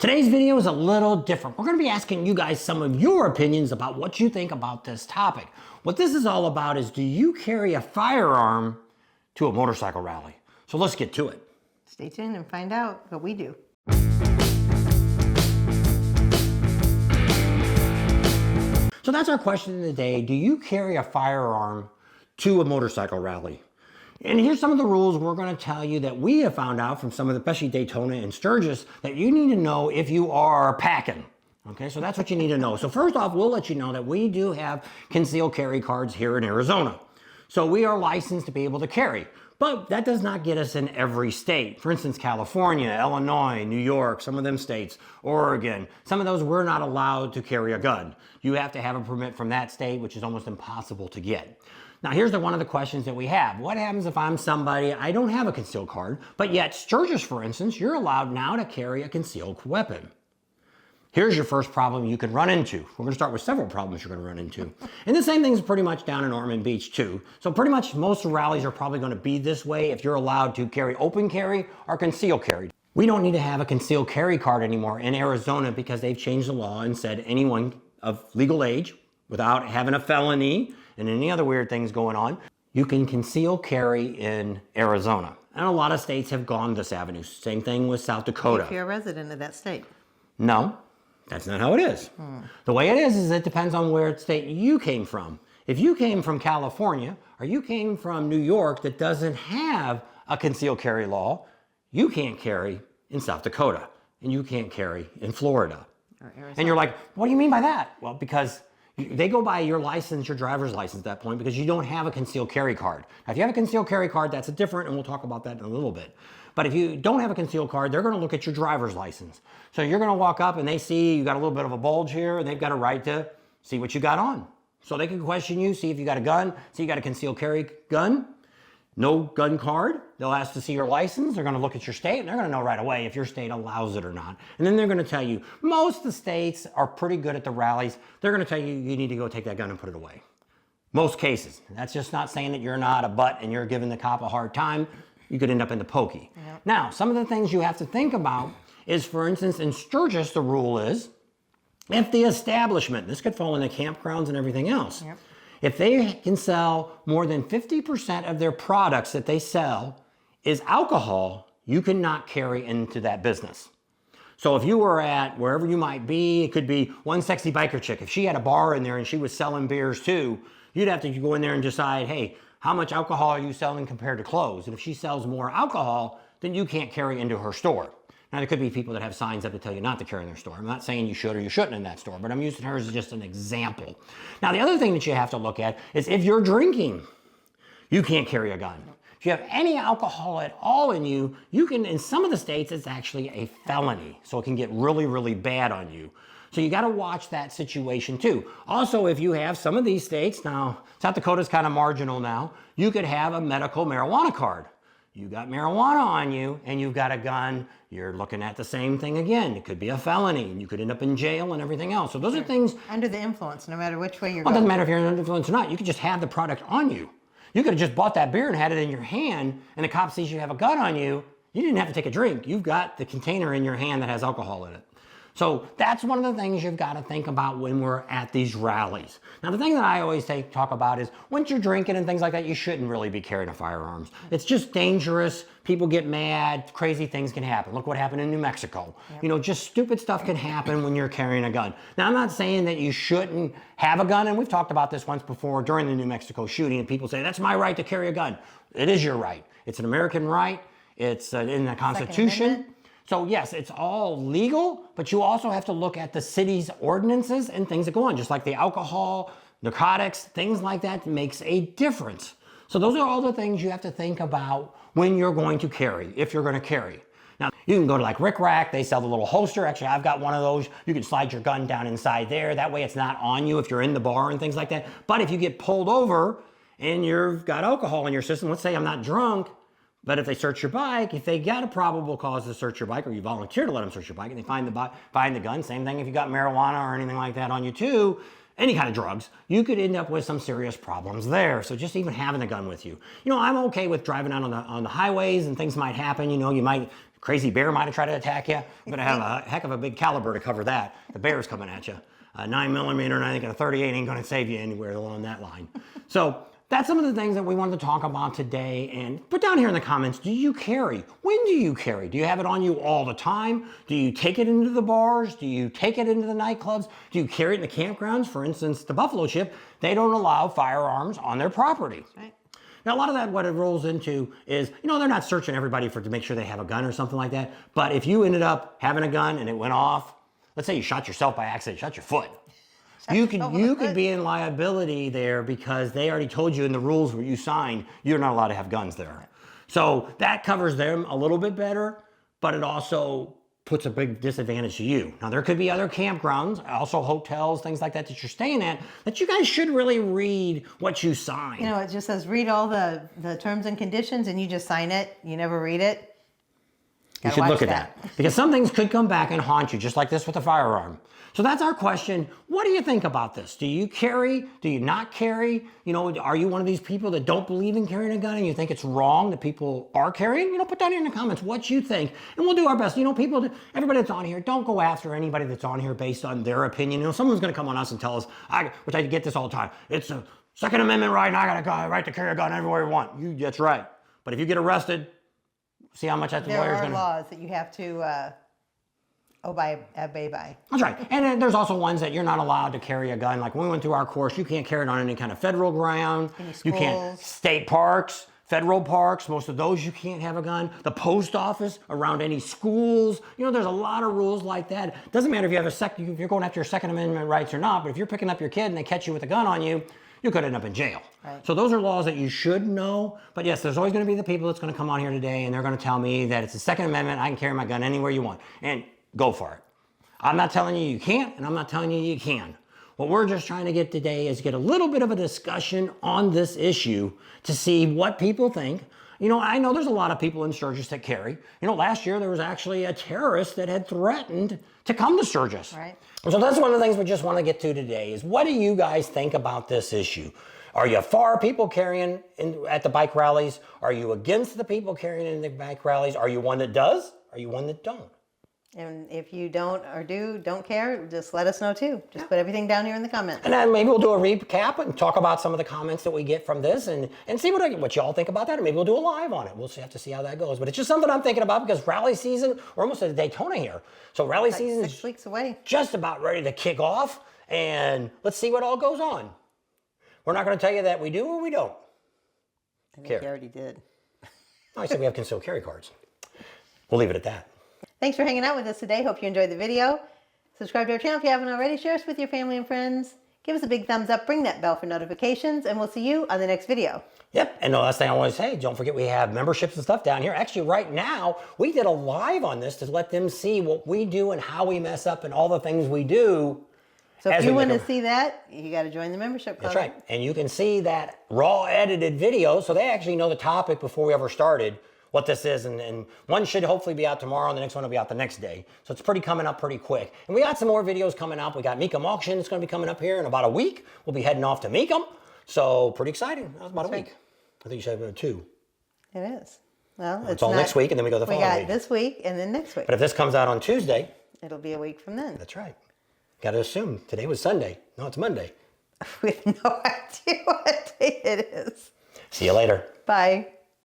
Today's video is a little different. We're going to be asking you guys some of your opinions about what you think about this topic. What this is all about is, do you carry a firearm to a motorcycle rally? So let's get to it. Stay tuned and find out what we do. So that's our question of the day. Do you carry a firearm to a motorcycle rally? And here's some of the rules we're going to tell you that we have found out from some of the, especially Daytona and Sturgis, that you need to know if you are packing. Okay, so that's what you need to know. So first off, we'll let you know that we do have conceal carry cards here in Arizona. So we are licensed to be able to carry, but that does not get us in every state. For instance, California, Illinois, New York, some of them states, Oregon, some of those we're not allowed to carry a gun. You have to have a permit from that state, which is almost impossible to get. Now here's one of the questions that we have. What happens if I'm somebody, I don't have a concealed card, but yet Sturgis, for instance, you're allowed now to carry a concealed weapon. Here's your first problem you could run into. We're gonna start with several problems you're gonna run into. And the same thing is pretty much down in Ormond Beach too. So pretty much most rallies are probably gonna be this way if you're allowed to carry open carry or conceal carry. We don't need to have a concealed carry card anymore in Arizona because they've changed the law and said anyone of legal age without having a felony and any other weird things going on, you can conceal carry in Arizona. And a lot of states have gone this avenue. Same thing with South Dakota. If you're a resident of that state. No, that's not how it is. The way it is it depends on where state you came from. If you came from California or you came from New York that doesn't have a concealed carry law, you can't carry in South Dakota and you can't carry in Florida. And you're like, what do you mean by that? Well, because they go by your license, your driver's license at that point, because you don't have a concealed carry card. Now, if you have a concealed carry card, that's different, and we'll talk about that in a little bit. But if you don't have a concealed card, they're going to look at your driver's license. So you're going to walk up and they see you got a little bit of a bulge here, and they've got a right to see what you got on. So they can question you, see if you got a gun, see you got a concealed carry gun. No gun card, they'll ask to see your license, they're gonna look at your state, and they're gonna know right away if your state allows it or not. And then they're gonna tell you, most of the states are pretty good at the rallies, they're gonna tell you, you need to go take that gun and put it away. Most cases. That's just not saying that you're not a butt and you're giving the cop a hard time, you could end up in the pokey. Yep. Now, some of the things you have to think about is, for instance, in Sturgis, the rule is, if the establishment, this could fall into campgrounds and everything else, yep. If they can sell more than 50% of their products that they sell is alcohol, you cannot carry into that business. So if you were at wherever you might be, it could be one sexy biker chick. If she had a bar in there and she was selling beers too, you'd have to go in there and decide, hey, how much alcohol are you selling compared to clothes? And if she sells more alcohol, then you can't carry into her store. Now, there could be people that have signs up to tell you not to carry in their store. I'm not saying you should or you shouldn't in that store, but I'm using her as just an example. Now, the other thing that you have to look at is if you're drinking, you can't carry a gun. If you have any alcohol at all in you, you can, in some of the states, it's actually a felony. So it can get really, really bad on you. So you got to watch that situation too. Also, if you have some of these states, now South Dakota's kind of marginal now, you could have a medical marijuana card. You got marijuana on you and you've got a gun, you're looking at the same thing again. It could be a felony and you could end up in jail and everything else. So those are things. Under the influence, no matter which way you're Well, going. it doesn't matter if you're under the influence or not. You could just have the product on you. You could have just bought that beer and had it in your hand and the cop sees you have a gun on you. You didn't have to take a drink. You've got the container in your hand that has alcohol in it. So that's one of the things you've got to think about when we're at these rallies. Now, the thing that I always talk about is once you're drinking and things like that, you shouldn't really be carrying a firearms. It's just dangerous. People get mad. Crazy things can happen. Look what happened in New Mexico. Yep. You know, just stupid stuff can happen when you're carrying a gun. Now, I'm not saying that you shouldn't have a gun, and we've talked about this once before during the New Mexico shooting, and people say, that's my right to carry a gun. It is your right. It's an American right. It's in the Constitution. So yes, it's all legal, but you also have to look at the city's ordinances and things that go on, just like the alcohol, narcotics, things like that makes a difference. So those are all the things you have to think about when you're going to carry, if you're going to carry. Now, you can go to like Rick Rack, they sell the little holster. Actually, I've got one of those. You can slide your gun down inside there. That way it's not on you if you're in the bar and things like that. But if you get pulled over and you've got alcohol in your system, let's say I'm not drunk, but if they search your bike, if they got a probable cause to search your bike, or you volunteer to let them search your bike, and they find the gun, same thing if you got marijuana or anything like that on you too, any kind of drugs, you could end up with some serious problems there. So just even having a gun with you. You know, I'm okay with driving out on the highways and things might happen. You know, you might crazy bear might have tried to attack you. You're gonna have a heck of a big caliber to cover that. The bear's coming at you. A 9mm and I think a 38 ain't gonna save you anywhere along that line. So that's some of the things that we wanted to talk about today. And put down here in the comments, do you carry? When do you carry? Do you have it on you all the time? Do you take it into the bars? Do you take it into the nightclubs? Do you carry it in the campgrounds? For instance, the Buffalo Ship, they don't allow firearms on their property. Right. Now, a lot of that, what it rolls into is, they're not searching everybody to make sure they have a gun or something like that. But if you ended up having a gun and it went off, let's say you shot yourself by accident, shot your foot. You could be in liability there because they already told you in the rules where you signed, you're not allowed to have guns there. So that covers them a little bit better, but it also puts a big disadvantage to you. Now, there could be other campgrounds, also hotels, things like that you're staying at, that you guys should really read what you sign. It just says read all the terms and conditions and you just sign it. You never read it. You should look at that. Because some things could come back and haunt you, just like this with a firearm. So that's our question. What do you think about this? Do you carry? Do you not carry? Are you one of these people that don't believe in carrying a gun and you think it's wrong that people are carrying? Put down in the comments what you think. And we'll do our best. Everybody that's on here, don't go after anybody that's on here based on their opinion. Someone's going to come on us and tell us, which I get this all the time, it's a Second Amendment right and I got a right to carry a gun everywhere you want. That's right. But if you get arrested, see how much that lawyer's going to... There are laws that you have to... obey by. That's right. And then there's also ones that you're not allowed to carry a gun. Like when we went through our course, you can't carry it on any kind of federal ground. Any schools. You can't. State parks, federal parks, most of those you can't have a gun. The post office, around any schools. There's a lot of rules like that. Doesn't matter if you have if you're going after your Second Amendment rights or not, but if you're picking up your kid and they catch you with a gun on you, you could end up in jail. Right. So those are laws that you should know. But yes, there's always going to be the people that's going to come on here today and they're going to tell me that it's the Second Amendment, I can carry my gun anywhere you want. And go for it. I'm not telling you you can't, and I'm not telling you you can. What we're just trying to get today is get a little bit of a discussion on this issue to see what people think. I know there's a lot of people in Sturgis that carry. Last year there was actually a terrorist that had threatened to come to Sturgis. Right. So that's one of the things we just want to get to today is what do you guys think about this issue? Are you for people carrying at the bike rallies? Are you against the people carrying in the bike rallies? Are you one that does? Are you one that don't? And if you don't care, just let us know too. Just put everything down here in the comments. And then maybe we'll do a recap and talk about some of the comments that we get from this and see what y'all think about that. And maybe we'll do a live on it. We'll have to see how that goes. But it's just something I'm thinking about because rally season, we're almost at Daytona here. So rally season is 6 weeks away. Just about ready to kick off. And let's see what all goes on. We're not going to tell you that we do or we don't. I think you already did. I said we have concealed carry cards. We'll leave it at that. Thanks for hanging out with us today. Hope you enjoyed the video. Subscribe to our channel if you haven't already. Share us with your family and friends. Give us a big thumbs up. Ring that bell for notifications. And we'll see you on the next video. Yep. And the last thing I want to say, don't forget we have memberships and stuff down here. Actually, right now, we did a live on this to let them see what we do and how we mess up and all the things we do. So if you want to see that, you got to join the membership club. That's right. And you can see that raw edited video. So they actually know the topic before we ever started. What this is, and one should hopefully be out tomorrow, and the next one will be out the next day. So it's coming up pretty quick. And we got some more videos coming up. We got Meekum Auction. It's going to be coming up here in about a week. We'll be heading off to Meekum. So pretty exciting. That was about a week. I think you said 2. It is. Well, it's all next week, and then we go the following week. We got this week and then next week. But if this comes out on Tuesday, it'll be a week from then. That's right. Got to assume today was Sunday. No, it's Monday. We have no idea what day it is. See you later. Bye.